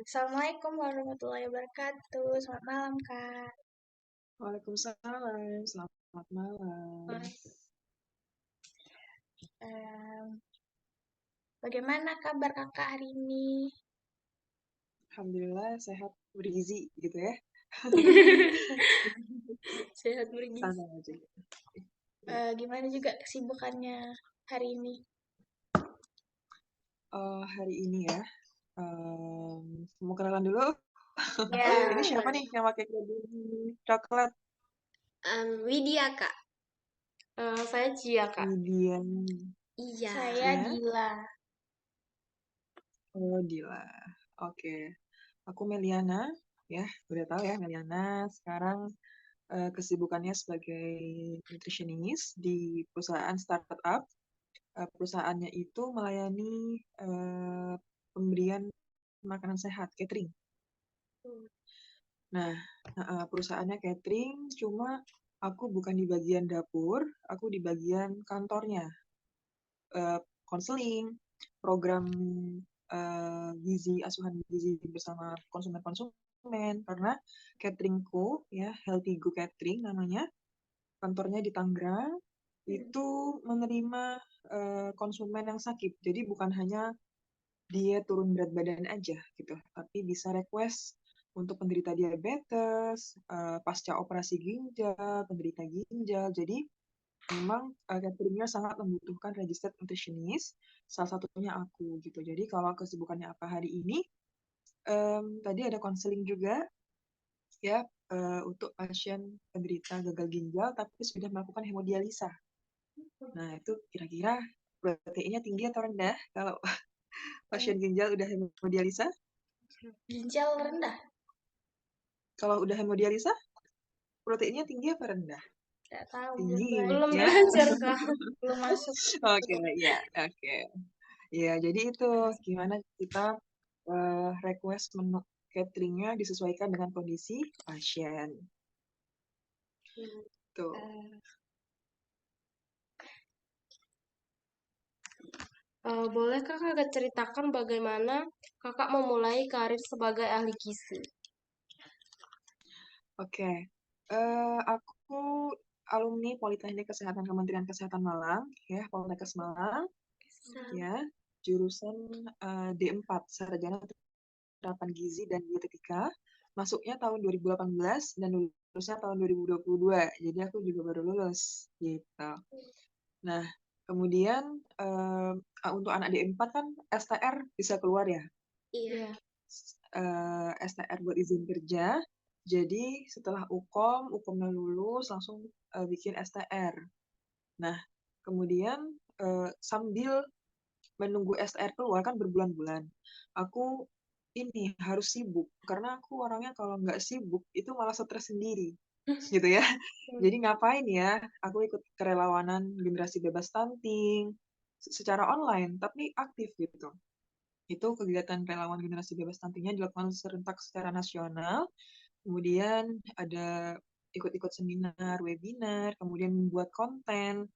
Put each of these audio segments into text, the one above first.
Assalamualaikum warahmatullahi wabarakatuh. Selamat malam, Kak. Waalaikumsalam, selamat malam. Bagaimana kabar Kakak hari ini? Alhamdulillah sehat bergizi gitu ya. Sehat bergizi. Sama aja. Gimana juga kesibukannya hari ini? Hari ini ya, mau kenalan dulu. Ya, Ini siapa nih yang pakai kerudung coklat? Widya, Kak. Saya Cia, Kak. Widya. Iya. saya Ya. Dila. Oh, Dila. Oke. Aku Meliana, ya. Udah tahu ya Meliana. Sekarang kesibukannya sebagai nutritionist di perusahaan startup. Perusahaannya itu melayani pemberian makanan sehat, catering. Nah, perusahaannya catering, cuma aku bukan di bagian dapur, aku di bagian kantornya. Konseling, program gizi, asuhan gizi bersama konsumen-konsumen, karena cateringku, ya, Healthy Go Catering namanya, kantornya di Tangerang, itu menerima konsumen yang sakit. Jadi bukan hanya dia turun berat badan aja gitu, tapi bisa request untuk penderita diabetes, pasca operasi ginjal, penderita ginjal. Jadi memang cateringnya sangat membutuhkan registered nutritionist, salah satunya aku gitu. Jadi kalau kesibukannya apa hari ini, tadi ada konseling juga ya untuk pasien penderita gagal ginjal tapi sudah melakukan hemodialisa. Nah itu kira-kira proteinnya tinggi atau rendah kalau pasien ginjal udah hemodialisa? Ginjal rendah? Kalau udah hemodialisa, proteinnya tinggi apa rendah? Tidak tahu, Tinggi, Belum ya. belajar, Kak. belum masuk. Oke, ya, oke. Ya, jadi itu gimana kita request menu cateringnya disesuaikan dengan kondisi pasien. Tuh. Boleh Kakak ceritakan bagaimana Kakak memulai karir sebagai ahli gizi? Oke. Aku alumni Politeknik Kesehatan Kementerian Kesehatan Malang, ya, Poltekkes Malang, ya, jurusan D4, Sarjana Terapan Gizi dan Dietetika. Masuknya tahun 2018 dan lulusnya tahun 2022. Jadi aku juga baru lulus gitu. Nah, kemudian untuk anak D4 kan STR bisa keluar ya. Iya. STR buat izin kerja. Jadi setelah UKOMnya lulus langsung bikin STR. Nah, kemudian sambil menunggu STR keluar kan berbulan-bulan, aku ini harus sibuk karena aku orangnya kalau nggak sibuk itu malah stres sendiri gitu ya. Jadi ngapain ya, aku ikut kerelawanan generasi bebas stunting secara online tapi aktif gitu. Itu kegiatan relawan generasi bebas stuntingnya dilakukan serentak secara nasional, kemudian ada ikut-ikut seminar, webinar, kemudian membuat konten,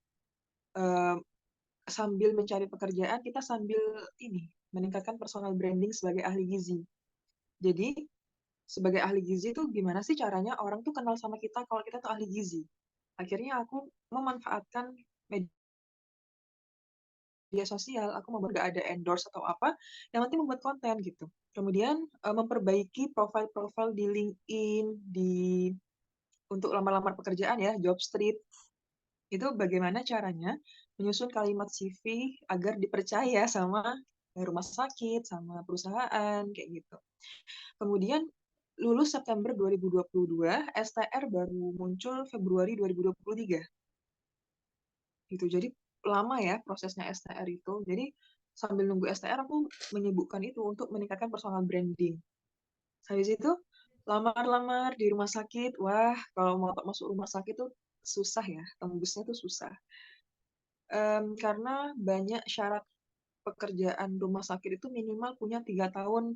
sambil mencari pekerjaan, kita sambil ini meningkatkan personal branding sebagai ahli gizi. Jadi, sebagai ahli gizi itu gimana sih caranya orang tuh kenal sama kita kalau kita tuh ahli gizi? Akhirnya aku memanfaatkan media sosial, aku membuat gak ada endorse atau apa, yang penting membuat konten gitu. Kemudian memperbaiki profil-profil di LinkedIn, untuk lamar-lamar pekerjaan ya, Jobstreet. Itu bagaimana caranya menyusun kalimat CV agar dipercaya sama rumah sakit, sama perusahaan, kayak gitu. Kemudian lulus September 2022, STR baru muncul Februari 2023. Gitu. Jadi lama ya prosesnya STR itu. Jadi sambil nunggu STR aku menyibukkan itu untuk meningkatkan personal branding. Habis itu lamar-lamar di rumah sakit. Wah, kalau mau masuk rumah sakit tuh susah ya, tembusnya tuh susah. Karena banyak syarat pekerjaan rumah sakit itu minimal punya 3 tahun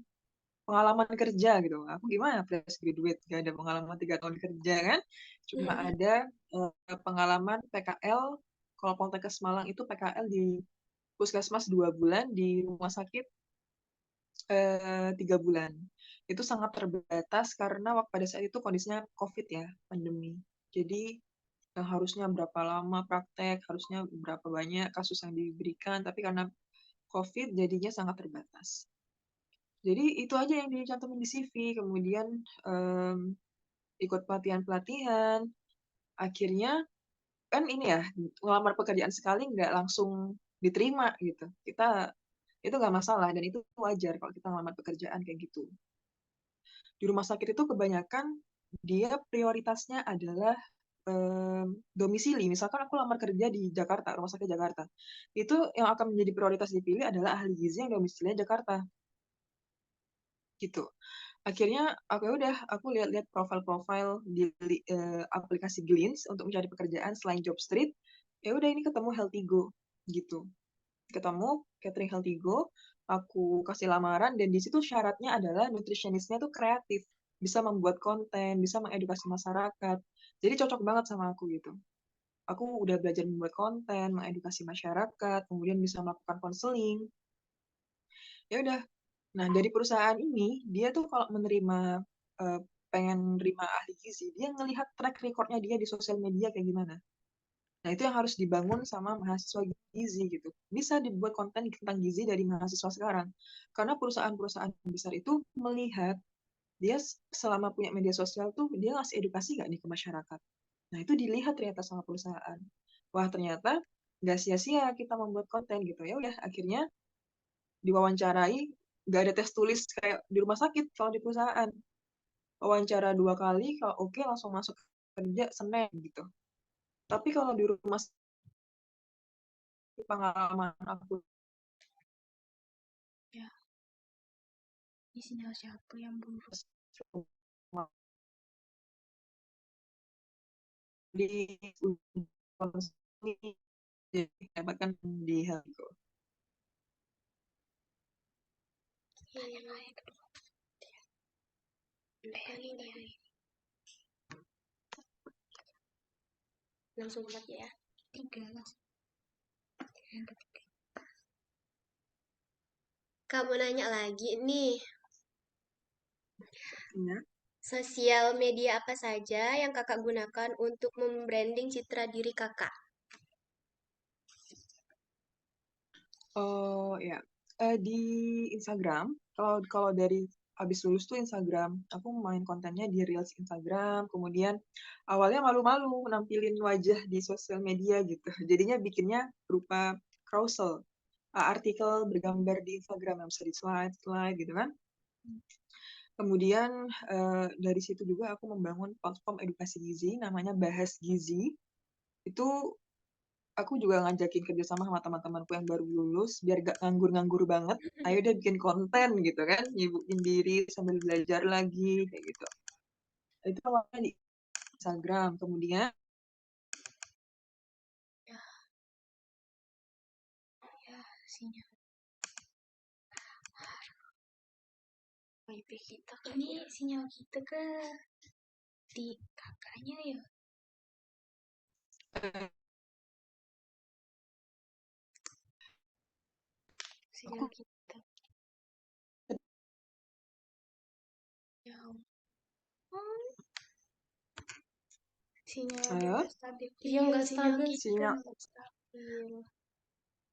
pengalaman kerja gitu. Aku gimana fresh graduate gak ada pengalaman 3 tahun kerja kan? Cuma ada pengalaman PKL Kalau Poltekkes Malang itu PKL di puskesmas 2 bulan, di rumah sakit 3 bulan. Itu sangat terbatas karena pada saat itu kondisinya COVID ya, pandemi. Jadi yang harusnya berapa lama praktek, harusnya berapa banyak kasus yang diberikan, tapi karena COVID jadinya sangat terbatas. Jadi itu aja yang dicantumin di CV, kemudian ikut pelatihan-pelatihan, akhirnya kan ini ya, ngelamar pekerjaan sekali nggak langsung diterima gitu. Itu nggak masalah dan itu wajar kalau kita ngelamar pekerjaan kayak gitu. Di rumah sakit itu kebanyakan dia prioritasnya adalah domisili. Misalkan aku lamar kerja di Jakarta, rumah sakit Jakarta. Itu yang akan menjadi prioritas dipilih adalah ahli gizi yang domisilinya Jakarta. Gitu. Akhirnya aku lihat-lihat profil-profil di aplikasi Glints untuk mencari pekerjaan selain Jobstreet. Ya udah ini ketemu Healthigo gitu. Ketemu catering Healthigo, aku kasih lamaran dan di situ syaratnya adalah nutritionistnya tuh kreatif, bisa membuat konten, bisa mengedukasi masyarakat. Jadi cocok banget sama aku gitu. Aku udah belajar membuat konten, mengedukasi masyarakat, kemudian bisa melakukan konseling. Ya udah. Nah, dari perusahaan ini, dia tuh kalau pengen menerima ahli gizi, dia ngelihat track record-nya dia di sosial media kayak gimana. Nah, itu yang harus dibangun sama mahasiswa gizi gitu. Bisa dibuat konten tentang gizi dari mahasiswa sekarang. Karena perusahaan-perusahaan besar itu melihat dia selama punya media sosial tuh dia ngasih edukasi nggak nih ke masyarakat. Nah, itu dilihat ternyata sama perusahaan. Wah, ternyata nggak sia-sia kita membuat konten gitu. Ya udah, akhirnya diwawancarai, nggak ada tes tulis kayak di rumah sakit kalau di perusahaan. Wawancara 2 kali, kalau oke langsung masuk kerja Senin gitu. Tapi kalau di rumah sakit pengalaman aku Ya, ini sinyal siapa yang buruk? di dapatkan di Helgo. Langsung empat ya. 3 langsung. Kamu nanya lagi nih, Ya. sosial media apa saja yang kakak gunakan untuk membranding citra diri kakak? Oh ya, di Instagram. Kalau dari habis lulus tuh Instagram, aku main kontennya di Reels Instagram. Kemudian awalnya malu-malu nampilin wajah di sosial media gitu. Jadinya bikinnya berupa carousel, artikel bergambar di Instagram yang bisa di slide gitu kan. Kemudian dari situ juga aku membangun platform edukasi gizi, namanya Bahas Gizi. Itu aku juga ngajakin kerjasama sama teman-temanku yang baru lulus biar gak nganggur-nganggur banget. Ayo deh bikin konten gitu kan, nyibukin diri sambil belajar lagi kayak gitu. Itu awalnya di Instagram, kemudian Ya, sinyal. Wifi kita kan ini sinyal kita ke di kakaknya ya. Sinyal kita. Ya ampun. Sinyalnya Halo? nggak stabil. Iya, nggak Sinyal stabil. kita Sinyal. nggak stabil.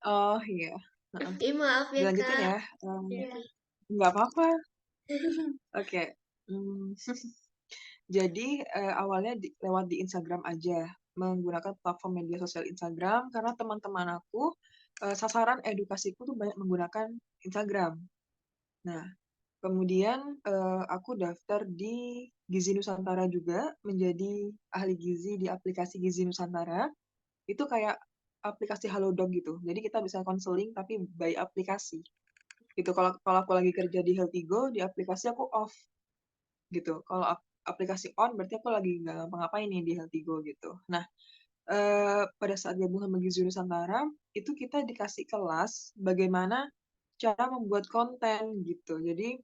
Oh iya. Heeh. Ih, maaf ya, Dilanjutin Kak. ya. Ya. Nggak apa-apa. Oke. Jadi awalnya lewat di Instagram aja, menggunakan platform media sosial Instagram karena teman-teman aku sasaran edukasiku tuh banyak menggunakan Instagram. Nah, kemudian aku daftar di Gizi Nusantara juga menjadi ahli gizi di aplikasi Gizi Nusantara. Itu kayak aplikasi Halodoc gitu. Jadi kita bisa konseling tapi by aplikasi. Gitu. Kalau aku lagi kerja di Healthigo, di aplikasi aku off gitu. Kalau aplikasi on berarti aku lagi nggak ngapa-ngapain nih di Healthigo gitu. Nah, pada saat gabung sama Gizi Nusantara, itu kita dikasih kelas bagaimana cara membuat konten gitu. Jadi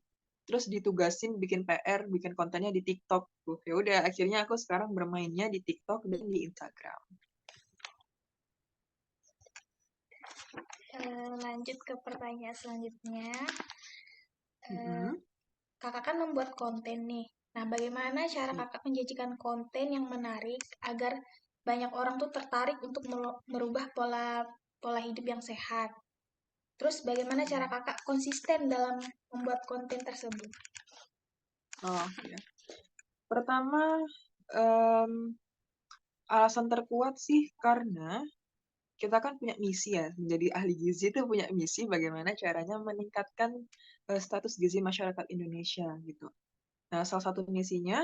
terus ditugasin bikin PR, bikin kontennya di TikTok tuh. Ya udah, akhirnya aku sekarang bermainnya di TikTok dan di Instagram. Lanjut ke pertanyaan selanjutnya. Mm-mm. Kakak kan membuat konten nih. Nah, bagaimana cara kakak menjajikan konten yang menarik agar banyak orang tuh tertarik untuk merubah pola hidup yang sehat? Terus bagaimana cara kakak konsisten dalam membuat konten tersebut? Oh, ya. Pertama, em, alasan terkuat sih karena kita kan punya misi ya, menjadi ahli gizi itu punya misi bagaimana caranya meningkatkan status gizi masyarakat Indonesia gitu. Nah, salah satu misinya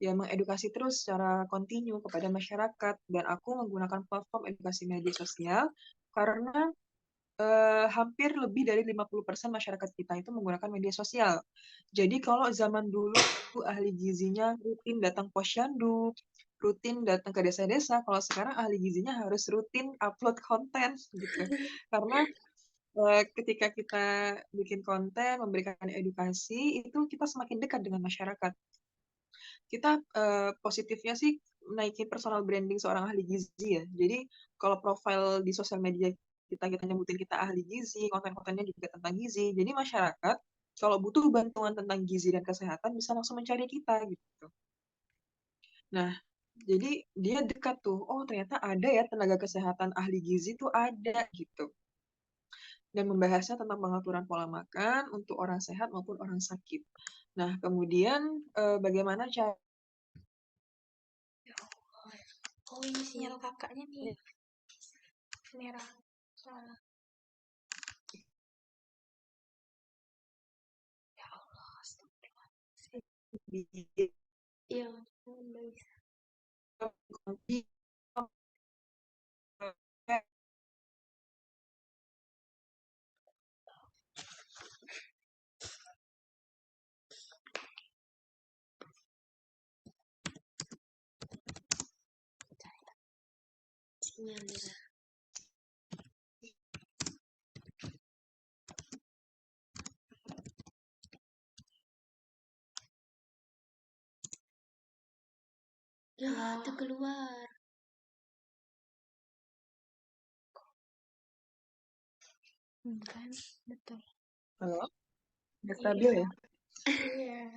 ya mengedukasi terus secara kontinu kepada masyarakat dan aku menggunakan platform edukasi media sosial karena hampir lebih dari 50% masyarakat kita itu menggunakan media sosial. Jadi kalau zaman dulu ahli gizinya rutin datang posyandu, rutin datang ke desa-desa, kalau sekarang ahli gizinya harus rutin upload konten gitu. Karena ketika kita bikin konten, memberikan edukasi, itu kita semakin dekat dengan masyarakat. Kita positifnya sih naikin personal branding seorang ahli gizi ya. Jadi kalau profile di sosial media kita nyebutin kita ahli gizi, konten-kontennya juga tentang gizi. Jadi masyarakat kalau butuh bantuan tentang gizi dan kesehatan bisa langsung mencari kita gitu. Nah, jadi dia dekat tuh. Oh, ternyata ada ya tenaga kesehatan ahli gizi tuh ada gitu. Dan membahasnya tentang pengaturan pola makan untuk orang sehat maupun orang sakit. Nah, kemudian bagaimana cara Oh, ini sinyal kakaknya nih. Merah. Salah. Ya Allah, astagfirullahaladzim. Iya, udah bisa. Sinyal merah. Ya, itu keluar. Kan, betul. Halo, udah stabil ya? Iya.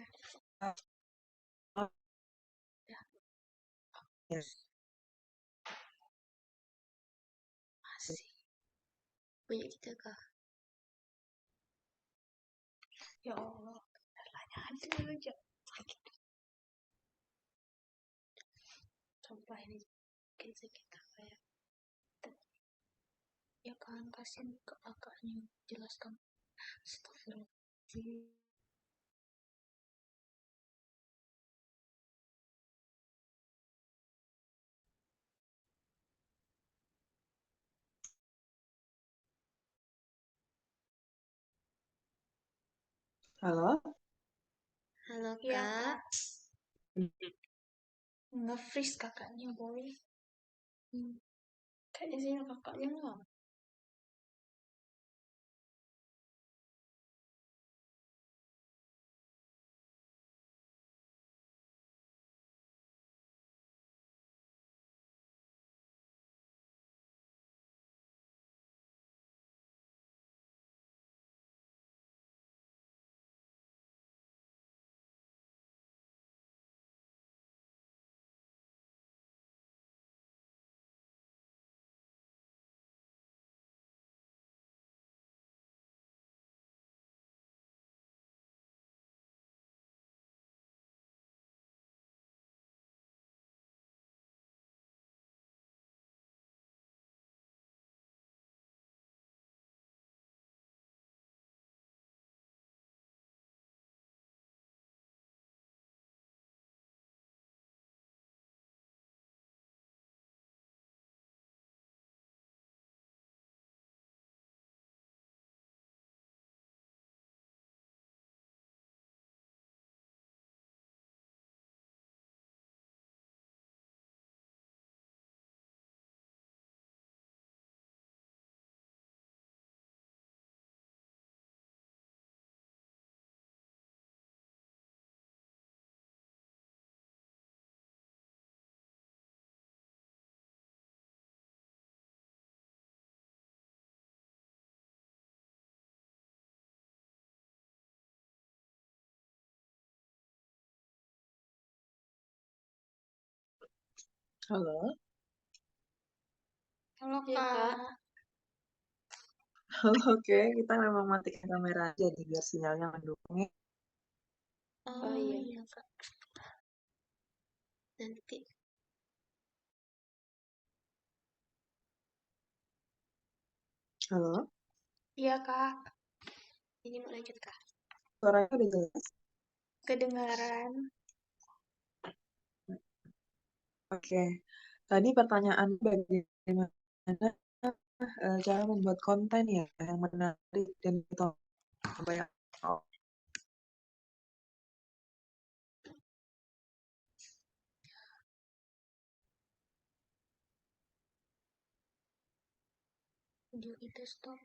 Ya. Masih. Punya kita kah? Ya Allah. Pertanyaan dulu, Jo. Sumpah ini bikin sakit apa ya? Ya kan, kasihan ke kakaknya. Jelaskan. Astagfirullahaladzim. Halo? Halo, Iya, Kak. Kak. Nge-freeze kakaknya, boy. Kayaknya sinyal kakaknya nggak. Halo? Halo Iya, Kak. Kak. Halo, oke. Kita memang matikan kamera aja nih, biar sinyalnya mendukung ya. Oh iya, Iya Kak. nanti. Halo? Iya Kak. Ini mau lanjut, Kak. Suaranya udah jelas? Kedengaran. Oke. Tadi pertanyaan bagaimana cara membuat konten ya yang menarik dan ditonton banyak orang. Video kita stop.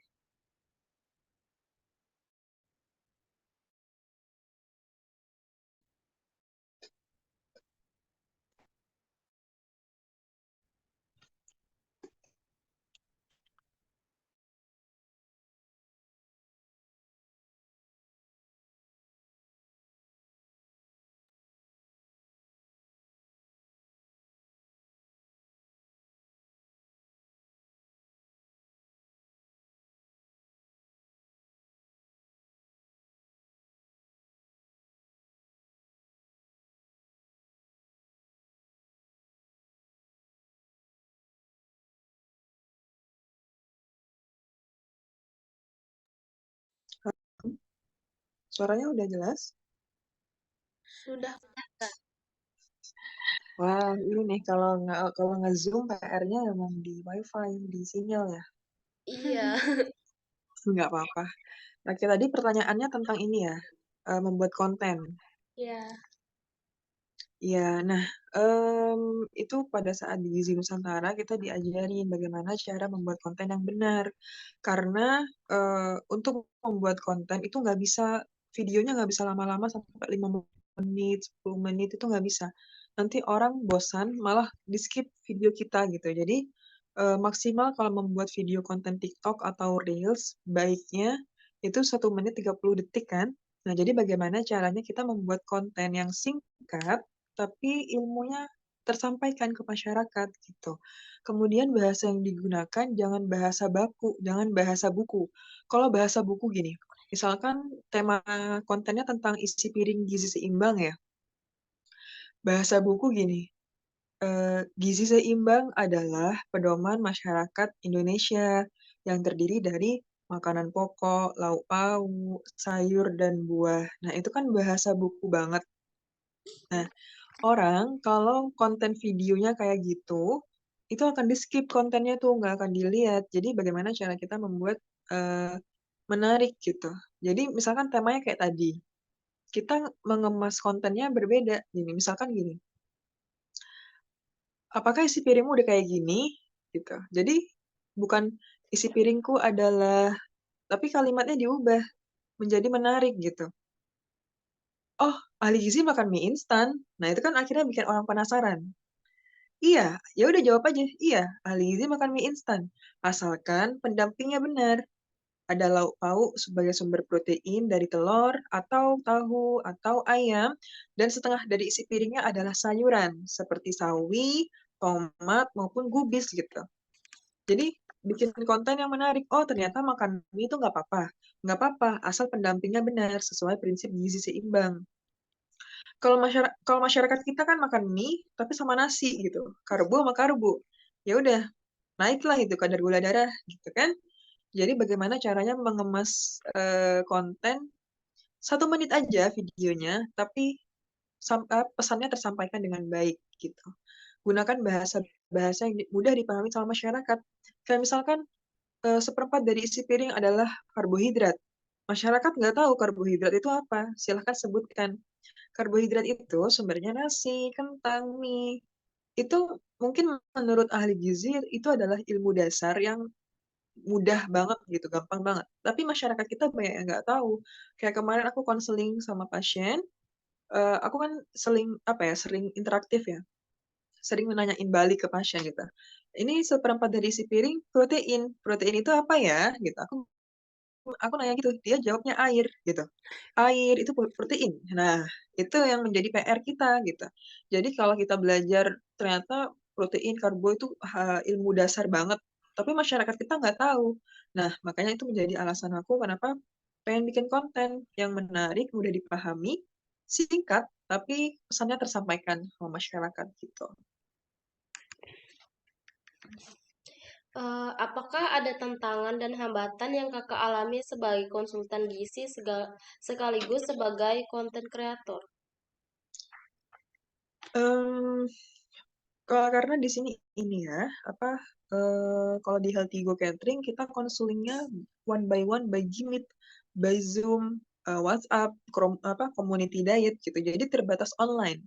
Suaranya udah jelas? Sudah. Wah, ini nih kalau nge-Zoom PR-nya emang di WiFi, di sinyal ya. Iya. Nggak apa-apa. Oke, tadi pertanyaannya tentang ini ya, membuat konten. Ya. Ya, nah, itu pada saat di Gizi Nusantara kita diajarin bagaimana cara membuat konten yang benar. Karena untuk membuat konten itu nggak bisa, videonya nggak bisa lama-lama sampai 5 menit, 10 menit itu nggak bisa. Nanti orang bosan, malah di-skip video kita gitu. Jadi maksimal kalau membuat video konten TikTok atau Reels, baiknya itu 1 menit 30 detik kan. Nah, jadi bagaimana caranya kita membuat konten yang singkat, tapi ilmunya tersampaikan ke masyarakat gitu. Kemudian bahasa yang digunakan jangan bahasa baku, jangan bahasa buku. Kalau bahasa buku gini, misalkan tema kontennya tentang isi piring gizi seimbang ya. Bahasa buku gini, gizi seimbang adalah pedoman masyarakat Indonesia yang terdiri dari makanan pokok, lauk pauk, sayur, dan buah. Nah, itu kan bahasa buku banget. Nah, orang kalau konten videonya kayak gitu, itu akan di-skip kontennya tuh, nggak akan dilihat. Jadi bagaimana cara kita membuat eh, menarik gitu. Jadi misalkan temanya kayak tadi, kita mengemas kontennya berbeda. Gini, misalkan gini, apakah isi piringmu udah kayak gini? Gitu. Jadi bukan isi piringku adalah, tapi kalimatnya diubah menjadi menarik gitu. Oh, ahli gizi makan mie instan. Nah, itu kan akhirnya bikin orang penasaran. Iya, ya udah jawab aja. Iya, ahli gizi makan mie instan. Asalkan pendampingnya benar. Ada lauk pauk sebagai sumber protein dari telur atau tahu atau ayam, dan setengah dari isi piringnya adalah sayuran seperti sawi, tomat maupun gubis gitu. Jadi bikin konten yang menarik. Oh, ternyata makan mie itu nggak apa-apa. Nggak apa-apa, asal pendampingnya benar sesuai prinsip gizi seimbang. Kalau masyarakat kita kan makan mie tapi sama nasi gitu, karbo sama karbo. Ya udah, naiklah itu kadar gula darah gitu kan. Jadi bagaimana caranya mengemas konten 1 menit aja videonya, tapi pesannya tersampaikan dengan baik gitu. Gunakan bahasa yang mudah dipahami sama masyarakat. Kayak misalkan seperempat dari isi piring adalah karbohidrat. Masyarakat nggak tahu karbohidrat itu apa. Silahkan sebutkan. Karbohidrat itu sumbernya nasi, kentang, mie. Itu mungkin menurut ahli gizi itu adalah ilmu dasar yang mudah banget gitu, gampang banget. Tapi masyarakat kita banyak yang nggak tahu. Kayak kemarin aku konseling sama pasien, aku kan sering interaktif ya, sering menanyain balik ke pasien gitu. Ini seperempat dari isi piring protein. Protein itu apa ya? Gitu. Aku nanya gitu, dia jawabnya air gitu. Air itu protein. Nah, itu yang menjadi PR kita gitu. Jadi kalau kita belajar ternyata protein, karbo itu ilmu dasar banget. Tapi masyarakat kita nggak tahu. Nah, makanya itu menjadi alasan aku kenapa pengen bikin konten yang menarik, mudah dipahami, singkat, tapi pesannya tersampaikan sama masyarakat gitu. Apakah ada tantangan dan hambatan yang kakak alami sebagai konsultan gizi sekaligus sebagai konten kreator? Em, karena di sini ini ya, kalau di Healthy Go Catering kita konsulingnya one by one by Jimit, by Zoom, WhatsApp, community diet gitu. Jadi terbatas online.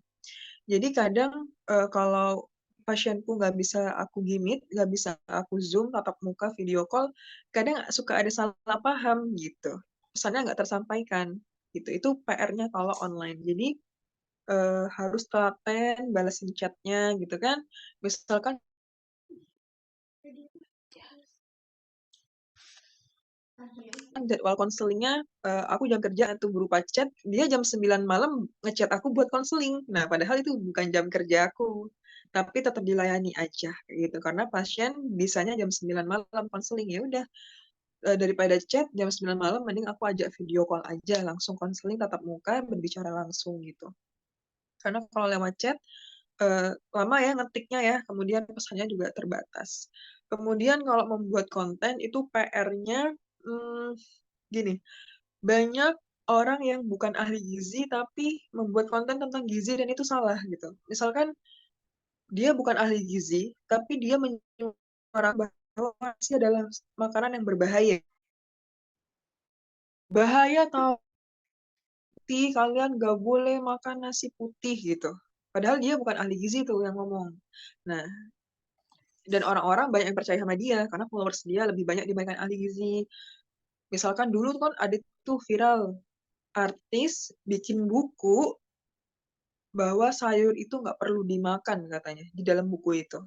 Jadi kadang kalau pasienku nggak bisa aku gimit, nggak bisa aku Zoom, tatap muka, video call, kadang suka ada salah paham gitu. Pesannya nggak tersampaikan gitu. Itu PR-nya kalau online. Jadi harus telaten balasin chatnya gitu kan. Misalkan jadwal konselingnya aku jam kerja itu berupa chat, dia jam 9 malam ngechat aku buat konseling. Nah, padahal itu bukan jam kerja aku. Tapi tetap dilayani aja gitu karena pasien bisanya jam 9 malam konseling. Ya udah, daripada chat jam 9 malam mending aku ajak video call aja langsung konseling tatap muka berbicara langsung gitu. Karena kalau lewat chat lama ya ngetiknya ya, kemudian pesannya juga terbatas. Kemudian kalau membuat konten itu PR-nya gini, banyak orang yang bukan ahli gizi tapi membuat konten tentang gizi dan itu salah gitu. Misalkan dia bukan ahli gizi tapi dia menyuarakan bahwa nasi adalah makanan yang berbahaya. Bahaya tahu putih, kalian gak boleh makan nasi putih gitu. Padahal dia bukan ahli gizi tuh yang ngomong. Nah, dan orang-orang banyak yang percaya sama dia karena followers dia lebih banyak dibandingkan ahli gizi. Misalkan dulu tuh kan ada tuh viral artis bikin buku bahwa sayur itu nggak perlu dimakan katanya di dalam buku itu.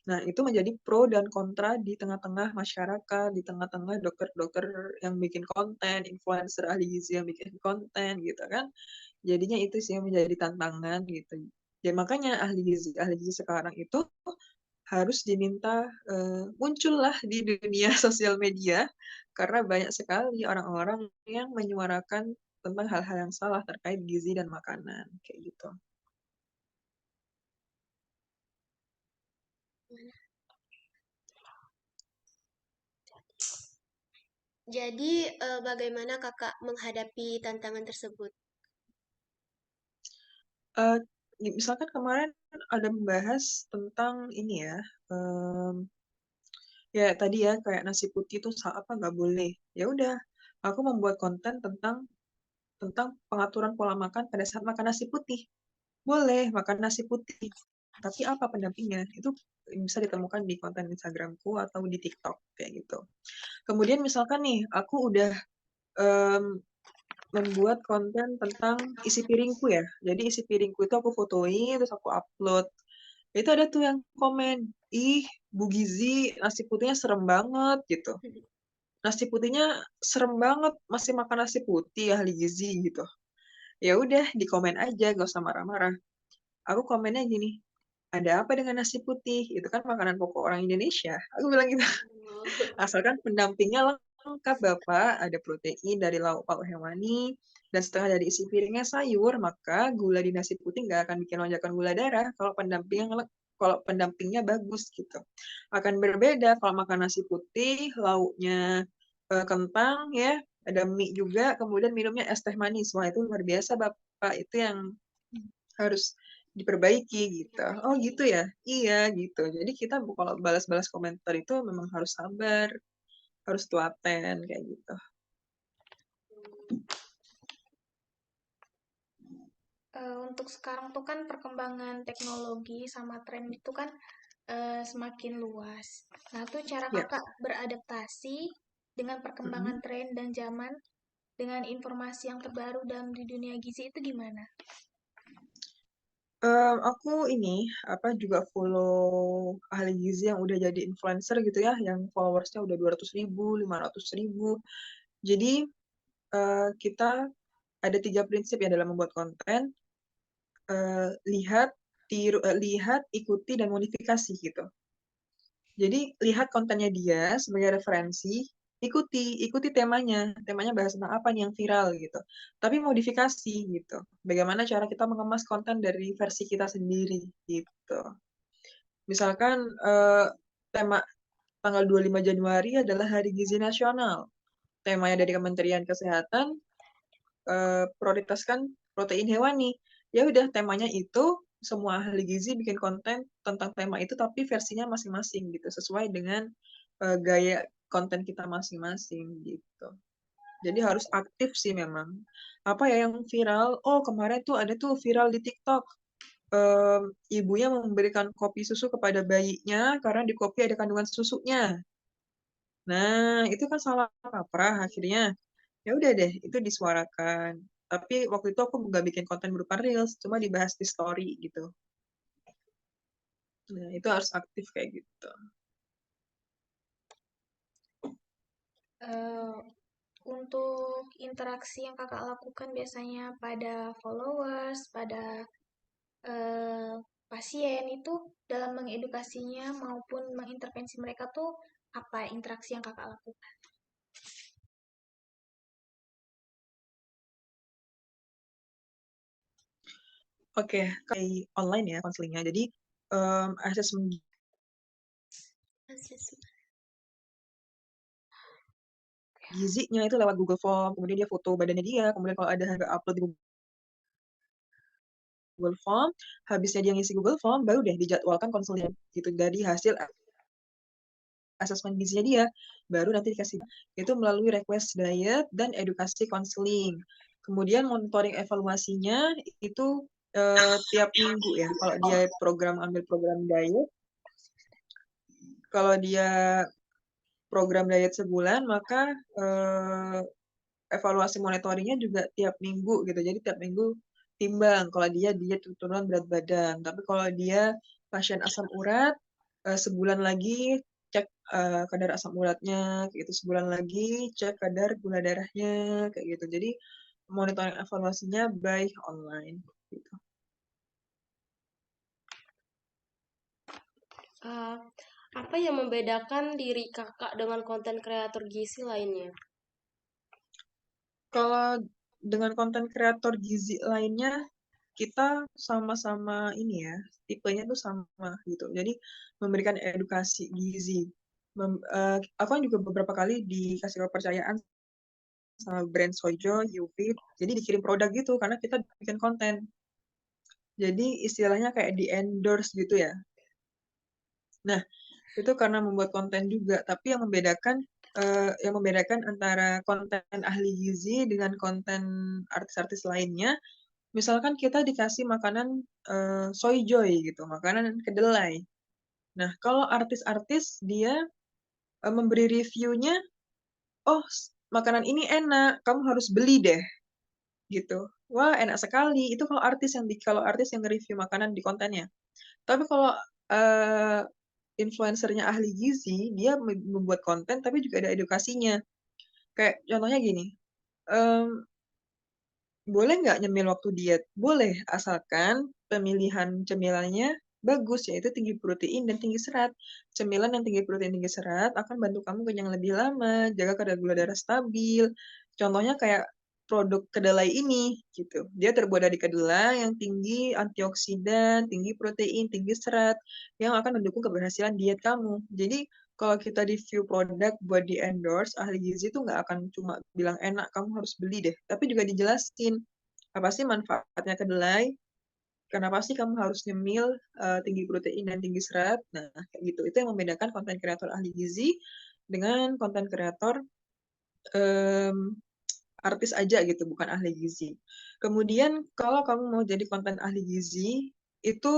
Nah, itu menjadi pro dan kontra di tengah-tengah masyarakat, di tengah-tengah dokter-dokter yang bikin konten, influencer ahli gizi yang bikin konten gitu kan. Jadinya itu sih yang menjadi tantangan gitu. Ya makanya ahli gizi sekarang itu harus diminta muncullah di dunia sosial media karena banyak sekali orang-orang yang menyuarakan tentang hal-hal yang salah terkait gizi dan makanan kayak gitu. Jadi, bagaimana Kakak menghadapi tantangan tersebut? Eh, Misalkan kemarin ada membahas tentang ini ya, ya tadi ya kayak nasi putih itu apa nggak boleh. Ya udah, aku membuat konten tentang tentang pengaturan pola makan pada saat makan nasi putih. Boleh makan nasi putih, tapi apa pendampingnya? Itu bisa ditemukan di konten Instagramku atau di TikTok kayak gitu. Kemudian misalkan nih, aku udah em, membuat konten tentang isi piringku ya. Jadi isi piringku itu aku fotoin, terus aku upload. Itu ada tuh yang komen, ih Bu Gizi nasi putihnya serem banget gitu. Nasi putihnya serem banget, masih makan nasi putih ahli gizi gitu. Ya udah, di komen aja, gak usah marah-marah. Aku komennya gini, ada apa dengan nasi putih? Itu kan makanan pokok orang Indonesia. Aku bilang gitu. Asalkan pendampingnya lengkap, Bapak. Ada protein dari lauk pauk hewani, dan setengah dari isi piringnya sayur, maka gula di nasi putih nggak akan bikin lonjakan gula darah kalau pendampingnya bagus gitu. Akan berbeda kalau makan nasi putih, lauknya kentang ya, ada mie juga, kemudian minumnya es teh manis. Wah, itu luar biasa, Bapak. Itu yang harus diperbaiki gitu. Oh gitu ya? Iya gitu. Jadi kita kalau balas-balas komentar itu memang harus sabar, harus telaten kayak gitu. Untuk sekarang tuh kan perkembangan teknologi sama tren itu kan semakin luas. Nah, tuh cara Ya. kakak beradaptasi dengan perkembangan Mm-mm. tren dan zaman dengan informasi yang terbaru dalam di dunia gizi itu gimana? Aku ini apa juga follow ahli gizi yang udah jadi influencer gitu ya, yang followersnya udah 200.000, 500.000. Jadi kita ada 3 prinsip ya dalam membuat konten. Lihat, lihat, ikuti, dan modifikasi gitu. Jadi lihat kontennya dia sebagai referensi, ikuti temanya bahas tentang apa nih yang viral gitu. Tapi modifikasi gitu. Bagaimana cara kita mengemas konten dari versi kita sendiri gitu. Misalkan tema tanggal 25 Januari adalah Hari Gizi Nasional. Temanya dari Kementerian Kesehatan, prioritaskan protein hewani. Ya udah temanya itu, semua ahli gizi bikin konten tentang tema itu tapi versinya masing-masing gitu, sesuai dengan gaya konten kita masing-masing gitu. Jadi harus aktif sih memang. Apa ya yang viral? Oh, kemarin tuh ada tuh viral di TikTok. Ibunya memberikan kopi susu kepada bayinya karena di kopi ada kandungan susunya. Nah, itu kan salah kaprah akhirnya. Ya udah deh, itu disuarakan. Tapi waktu itu aku nggak bikin konten berupa reels, cuma dibahas di story gitu. Nah, itu harus aktif kayak gitu. Eh, untuk interaksi yang kakak lakukan biasanya pada followers, pada eh, pasien itu dalam mengedukasinya maupun mengintervensi mereka tuh apa interaksi yang kakak lakukan? Oke, kayak online ya konselingnya. Jadi assessment gizinya itu lewat Google Form, kemudian dia foto badannya dia, kemudian kalau ada harga upload di Google Form, habisnya dia ngisi Google Form, baru deh dijadwalkan konselnya gitu. Dari hasil asesmen gizinya dia, baru nanti dikasih. Itu melalui request diet dan edukasi konseling. Kemudian monitoring evaluasinya itu tiap minggu ya. Kalau dia ambil program diet, kalau dia program diet sebulan, maka evaluasi monitoringnya juga tiap minggu gitu. Jadi tiap minggu timbang kalau dia diet turun berat badan. Tapi kalau dia pasien asam urat, sebulan lagi cek kadar asam uratnya, kayak gitu. Sebulan lagi cek kadar gula darahnya, kayak gitu. Jadi monitoring evaluasinya by online. Gitu. Apa yang membedakan diri kakak dengan konten kreator gizi lainnya? Kalau dengan konten kreator gizi lainnya, kita sama-sama ini ya, tipenya tuh sama gitu. Jadi memberikan edukasi gizi. Aku kan juga beberapa kali dikasih kepercayaan sama brand Sojo, Yufit, jadi dikirim produk gitu karena kita bikin konten. Jadi istilahnya kayak di endorse gitu ya. Nah, itu karena membuat konten juga, tapi yang membedakan antara konten ahli gizi dengan konten artis-artis lainnya, misalkan kita dikasih makanan soy joy gitu, makanan kedelai. Nah, kalau artis-artis dia memberi reviewnya, oh makanan ini enak, kamu harus beli deh, gitu. Wah enak sekali. Itu kalau artis yang nge-review makanan di kontennya. Tapi kalau influencernya ahli gizi, dia membuat konten tapi juga ada edukasinya. Kayak contohnya gini, boleh nggak nyemil waktu diet? Boleh, asalkan pemilihan cemilannya bagus, yaitu tinggi protein dan tinggi serat. Cemilan yang tinggi protein, tinggi serat akan bantu kamu kenyang lebih lama, jaga kadar gula darah stabil. Contohnya kayak produk kedelai ini, gitu. Dia terbuat dari kedelai yang tinggi antioksidan, tinggi protein, tinggi serat, yang akan mendukung keberhasilan diet kamu. Jadi, kalau kita review produk buat di endorse, ahli gizi tuh nggak akan cuma bilang enak, kamu harus beli deh. Tapi juga dijelasin, apa sih manfaatnya kedelai, kenapa sih kamu harus nyemil tinggi protein dan tinggi serat. Nah, kayak gitu. Itu yang membedakan konten kreator ahli gizi dengan konten kreator artis aja gitu, bukan ahli gizi. Kemudian, kalau kamu mau jadi konten ahli gizi, itu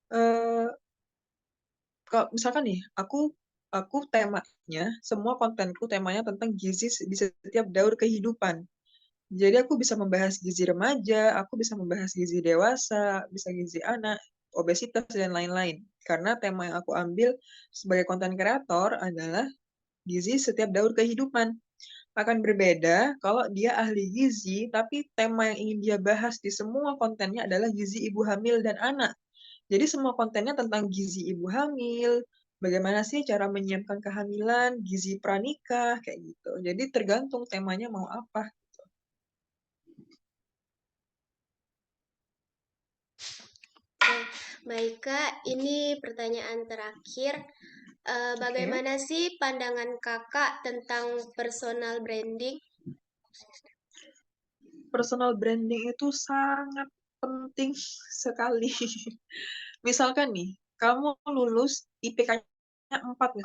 eh, kalau misalkan nih, aku temanya, semua kontenku temanya tentang gizi di setiap daur kehidupan. Jadi aku bisa membahas gizi remaja, aku bisa membahas gizi dewasa, bisa gizi anak, obesitas, dan lain-lain. Karena tema yang aku ambil sebagai konten kreator adalah gizi setiap daur kehidupan. akan berbeda kalau dia ahli gizi, tapi tema yang ingin dia bahas di semua kontennya adalah gizi ibu hamil dan anak. Jadi semua kontennya tentang gizi ibu hamil, bagaimana sih cara menyiapkan kehamilan, gizi pranikah, kayak gitu. Jadi tergantung temanya mau apa. Baik Kak, ini pertanyaan terakhir. Oke. Bagaimana sih pandangan Kakak tentang personal branding? Personal branding itu sangat penting sekali. Misalkan nih, kamu lulus IPK-nya 4,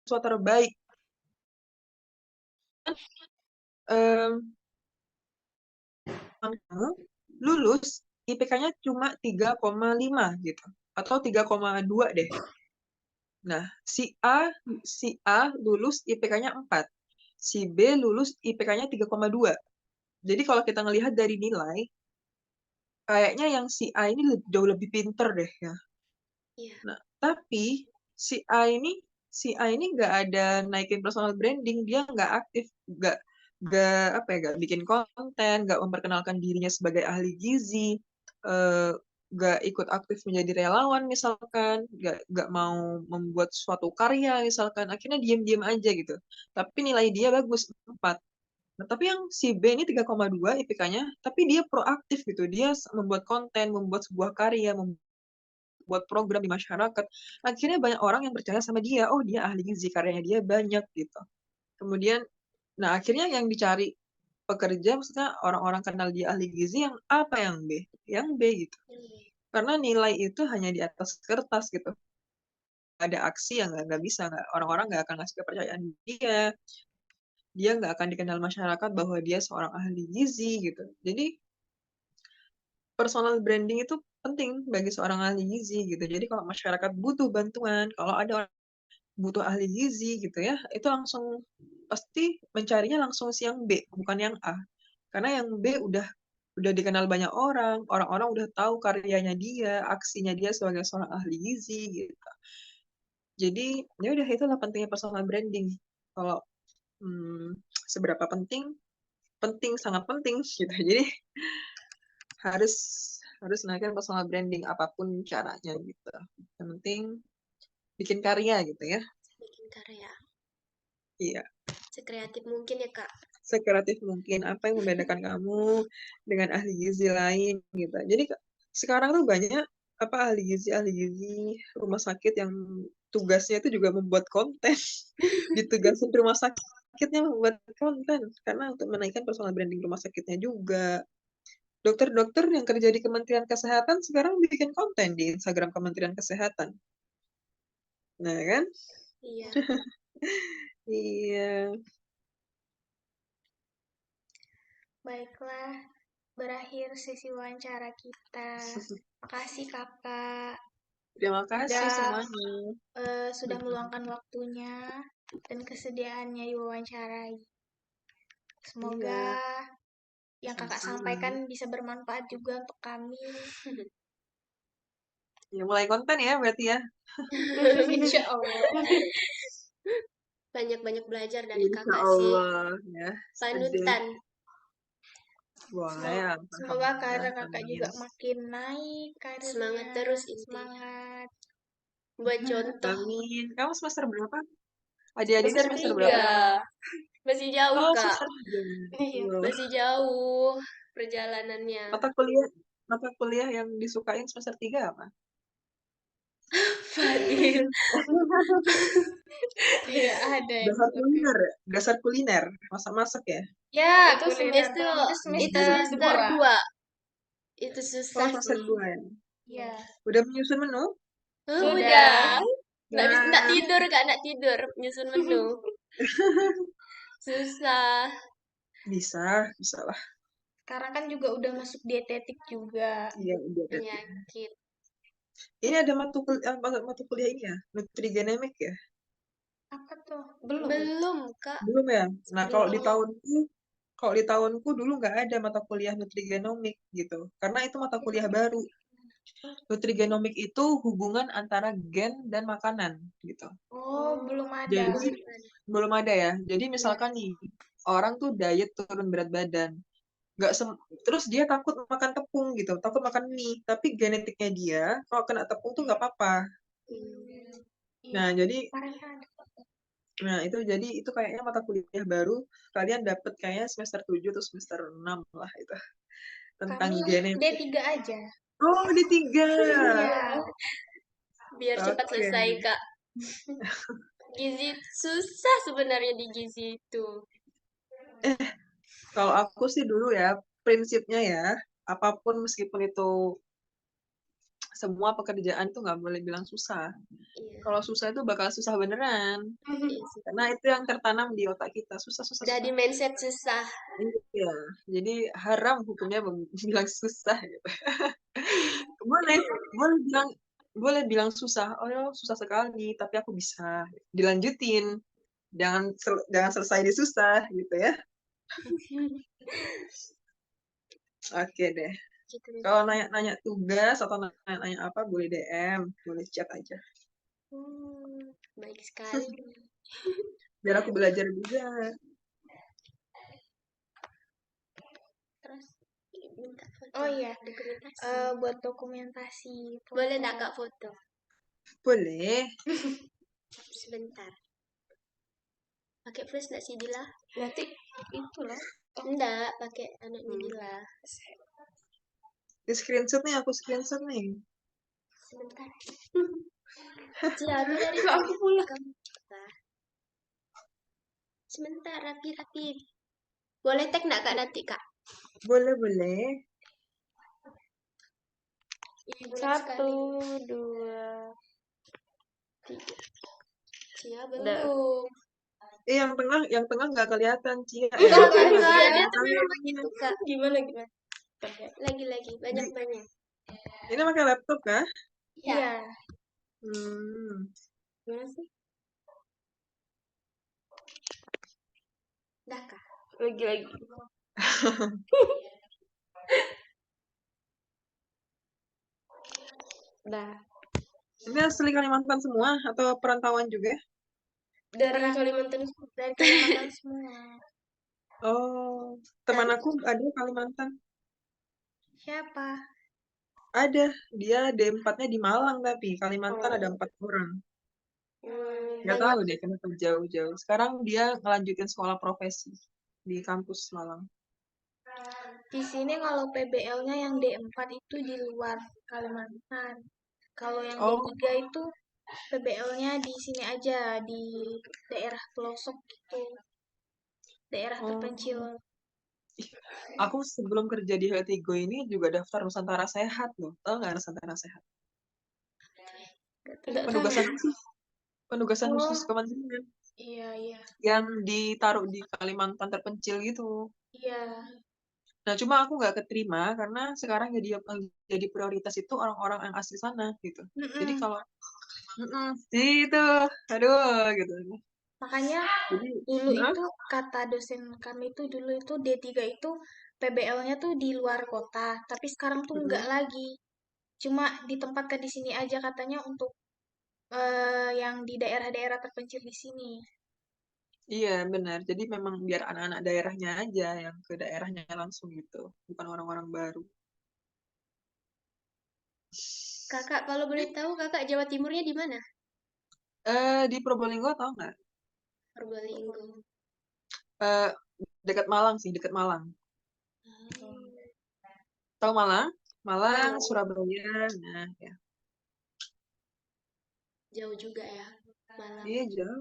siswa terbaik. Em, Kamu lulus IPK-nya cuma 3,5 gitu. Atau 3,2 deh. Nah, si A lulus IPK-nya 4. Si B lulus IPK-nya 3,2. Jadi kalau kita ngelihat dari nilai, kayaknya yang si A ini jauh lebih pinter deh ya. Iya. Nah, tapi si A ini nggak ada naikin personal branding, dia nggak aktif, nggak apa ya, nggak bikin konten, nggak memperkenalkan dirinya sebagai ahli gizi, eh, nggak ikut aktif menjadi relawan misalkan, nggak mau membuat suatu karya misalkan, akhirnya diam-diam aja gitu. Tapi nilai dia bagus 4. Nah, tapi yang si B ini 3,2 IPK-nya, tapi dia proaktif gitu. Dia membuat konten, membuat sebuah karya, buat program di masyarakat, akhirnya banyak orang yang percaya sama dia, oh dia ahli gizi, karyanya dia banyak gitu. Kemudian, nah akhirnya yang dicari pekerja, maksudnya orang-orang kenal dia ahli gizi yang apa yang B? Yang B gitu. Karena nilai itu hanya di atas kertas gitu. Ada aksi yang nggak bisa, orang-orang nggak akan ngasih kepercayaan dia nggak akan dikenal masyarakat bahwa dia seorang ahli gizi gitu. Jadi personal branding itu penting bagi seorang ahli gizi gitu. Jadi kalau masyarakat butuh bantuan, kalau ada orang butuh ahli gizi gitu ya, itu langsung pasti mencarinya langsung si yang B, bukan yang A. Karena yang B udah dikenal banyak orang, orang-orang udah tahu karyanya dia, aksinya dia sebagai seorang ahli gizi gitu. Jadi ya udah itulah pentingnya personal branding. Kalau seberapa penting, penting sangat penting gitu. Jadi harus harus naikin personal branding apapun caranya gitu. Yang penting bikin karya gitu ya. Bikin karya. Iya. Sekreatif mungkin ya Kak. Sekreatif mungkin. Apa yang membedakan kamu dengan ahli gizi lain gitu. Jadi sekarang tuh banyak apa ahli gizi rumah sakit yang tugasnya itu juga membuat konten. Ditugasin rumah sakitnya membuat konten karena untuk menaikkan personal branding rumah sakitnya juga. Dokter-dokter yang kerja di Kementerian Kesehatan sekarang bikin konten di Instagram Kementerian Kesehatan. Nah kan? Iya. Iya. Baiklah, berakhir sesi wawancara kita. Makasih kakak. Terima kasih Udah semuanya. sudah meluangkan waktunya dan kesediaannya diwawancarai. Semoga Iya, yang kakak sama-sama. sampaikan bisa bermanfaat juga untuk kami. Ya, mulai konten ya berarti ya. Insya Allah. Banyak-banyak belajar dari Insya Kakak sih. Allah ya. Sedih. Panutan. Boleh ya. Semoga karir Alhamdulillah. kakak Amin. juga makin naik karirnya. Semangat terus intinya. Semangat. Buat contoh. Amin. Kamu semester berapa? Adik-adik ini Semester semester 3. berapa? Masih jauh Oh, Kak. semester 3. Iya. Masih jauh perjalanannya. Mata kuliah yang disukain semester 3 apa? Fadil. Tidak ada yang Dasar suka. kuliner ya? Dasar kuliner. Masak-masak ya? Ya, Itu kuliner semester itu itu semester semester 2. 2. Itu Oh, susah semester sih. 2 ya? Iya. Udah menyusun menu? Udah. Nggak Nah, tidur Kak, nggak tidur nyusun menu. Susah. bisa lah. Sekarang kan juga udah masuk dietetik juga. Iya, udah. Penyakit. Ini ada mata kuliah ini ya, nutrigenomik ya? Apa tuh? Belum. Belum Kak. Belum ya? Nah, Belum. kalau di tahunku dulu nggak ada mata kuliah nutrigenomik gitu, karena itu mata kuliah baru. Nutrigenomik itu hubungan antara gen dan makanan gitu. Oh, belum ada. Jadi belum ada ya. Jadi Iya. misalkan nih orang tuh diet turun berat badan, terus dia takut makan tepung gitu, takut makan mie, tapi genetiknya dia kalau kena tepung tuh nggak apa-apa. Hmm. Nah jadi Kemarin kan ada. itu kayaknya mata kuliah baru kalian dapat kayaknya semester 7 atau semester 6 lah itu tentang Kami genetik. D3 aja. Oh, D3. Iya. Biar cepat Oke. selesai, Kak. Gizi susah sebenarnya di gizi itu. Kalau aku sih dulu ya, prinsipnya ya, apapun meskipun itu semua pekerjaan tuh nggak boleh bilang susah. Iya. Kalau susah itu bakal susah beneran. Iya sih. Karena itu yang tertanam di otak kita, susah, susah, Udah di susah. mindset susah. Iya, jadi haram hukumnya bilang susah gitu. Boleh, boleh bilang susah. Oh ya, susah sekali, tapi aku bisa. Dilanjutin. Jangan selesai di susah gitu ya. Oke deh. Gitu. Kalau nanya-nanya tugas atau nanya-nanya apa boleh DM, boleh chat aja. Baik sekali. Biar aku belajar juga. Terus minta foto. Oh iya, Dokumentasi. buat dokumentasi. Boleh enggak Kak foto? Boleh. Sebentar. Pakai flash enggak sih Dila? Berarti itulah. Enggak, pakai anaknya Dila. Di screenshot nih, aku screenshot nih. Sebentar. Cia, aku dari Aku pulang. kamu. Sebentar, rapi-rapi. Boleh tag enggak Kak nanti Kak? Boleh, boleh. Ih, bulat 1, sekali. 2, 3. Cia belum. Yang tengah nggak kelihatan, Cia. Enggak, Cia nggak enggak. Dia kelihatan. tuh memang begitu Kak. Gimana? Lagi-lagi, banyak-banyak. Ini pakai laptop kah? Iya. Iya. Hmm. Gimana sih? Dah Kak. Lagi-lagi. Dah. Ini asli Kalimantan semua atau perantauan juga? Dari Kalimantan. Dari Kalimantan semua. Oh, teman aku ada Kalimantan. Siapa? Ada, dia D4-nya di Malang tapi Kalimantan ada 4 orang. Nggak tahu deh kenapa jauh-jauh. Sekarang dia ngelanjutin sekolah profesi di kampus Malang. Di sini kalau PBL-nya yang D4 itu di luar Kalimantan. Kalau yang Oh. D3 itu PBL-nya di sini aja, di daerah pelosok gitu. Daerah terpencil. Aku sebelum kerja di Heltigo ini juga daftar Nusantara Sehat loh. Tahu nggak Nusantara Sehat? Penugasan khusus. Penugasan khusus kementerian. Iya, iya. Yang ditaruh di Kalimantan terpencil gitu. Iya. Nah, cuma aku nggak keterima karena sekarang jadi prioritas itu orang-orang yang asli sana gitu. Jadi kalau itu, aduh gitu. Makanya dulu itu kata dosen kami itu dulu itu D3 itu PBL-nya tuh di luar kota, tapi sekarang tuh enggak lagi. Cuma ditempatkan di sini aja katanya untuk yang di daerah-daerah terpencil di sini. Iya, benar. Jadi memang biar anak-anak daerahnya aja yang ke daerahnya langsung gitu, bukan orang-orang baru. Kakak, kalau boleh tahu kakak Jawa Timurnya di mana? Di Probolinggo tahu nggak? Probolinggo. Dekat Malang sih, dekat Malang. Tahu Malang? Malang, Surabaya, nah ya. Jauh juga ya, Malang. Iya, jauh.